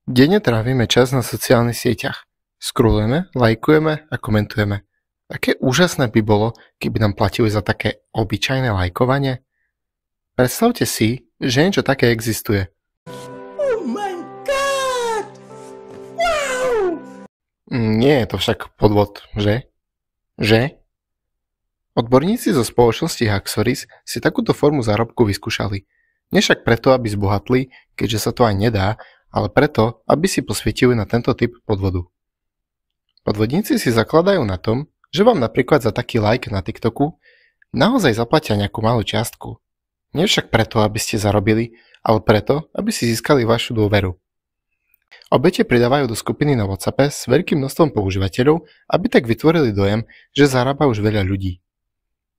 Denne trávime čas na sociálnych sieťach. Scrollujeme, lajkujeme a komentujeme. Aké úžasné by bolo, keby nám platili za také obyčajné lajkovanie? Predstavte si, že niečo také existuje. Oh my god! Wow! Nie je to však podvod, že? Že? Odborníci zo spoločnosti Haxoris si takúto formu zárobku vyskúšali. Nie však preto, aby zbohatli, keďže sa to aj nedá, ale preto, aby si posvietili na tento typ podvodu. Podvodníci si zakladajú na tom, že vám napríklad za taký like na TikToku naozaj zaplatia nejakú malú čiastku. Nie však preto, aby ste zarobili, ale preto, aby si získali vašu dôveru. Obete pridávajú do skupiny na WhatsAppe s veľkým množstvom používateľov, aby tak vytvorili dojem, že zarába už veľa ľudí.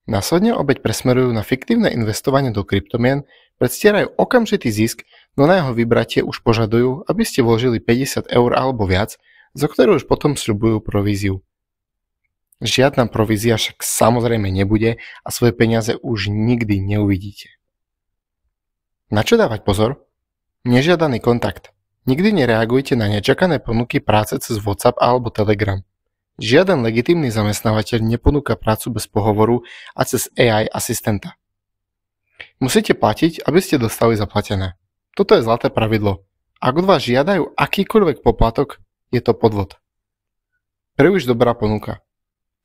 Následne obeť presmerujú na fiktívne investovanie do kryptomien, predstierajú okamžitý zisk, no na jeho vybratie už požadujú, aby ste vložili 50 eur alebo viac, za ktoré už potom sľubujú províziu. Žiadna provízia však samozrejme nebude a svoje peniaze už nikdy neuvidíte. Na čo dávať pozor? Nežiadaný kontakt. Nikdy nereagujte na nečakané ponuky práce cez WhatsApp alebo Telegram. Žiaden legitímny zamestnávateľ neponúka prácu bez pohovoru a cez AI asistenta. Musíte platiť, aby ste dostali zaplatené. Toto je zlaté pravidlo. Ak od vás žiadajú akýkoľvek poplatok, je to podvod. Príliš dobrá ponuka.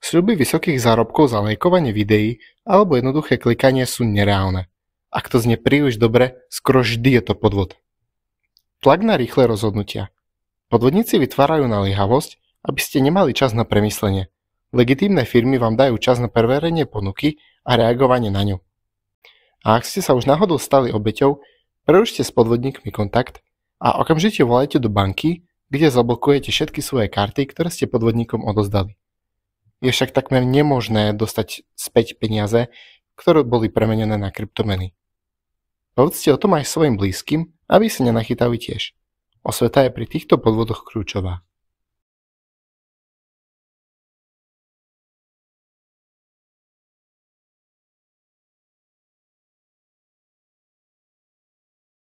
Sľuby vysokých zárobkov za lajkovanie videí alebo jednoduché klikanie sú nereálne. Ak to znie príliš dobre, skoro vždy je to podvod. Tlak na rýchle rozhodnutia. Podvodníci vytvárajú naliehavosť, aby ste nemali čas na premyslenie. Legitímne firmy vám dajú čas na preverenie ponuky a reagovanie na ňu. A ak ste sa už náhodou stali obeťou, prerušte s podvodníkmi kontakt a okamžite volajte do banky, kde zablokujete všetky svoje karty, ktoré ste podvodníkom odozdali. Je však takmer nemožné dostať späť peniaze, ktoré boli premenené na kryptomeny. Povedzte o tom aj svojim blízkym, aby sa nenachytali tiež. Osveta je pri týchto podvodoch kľúčová.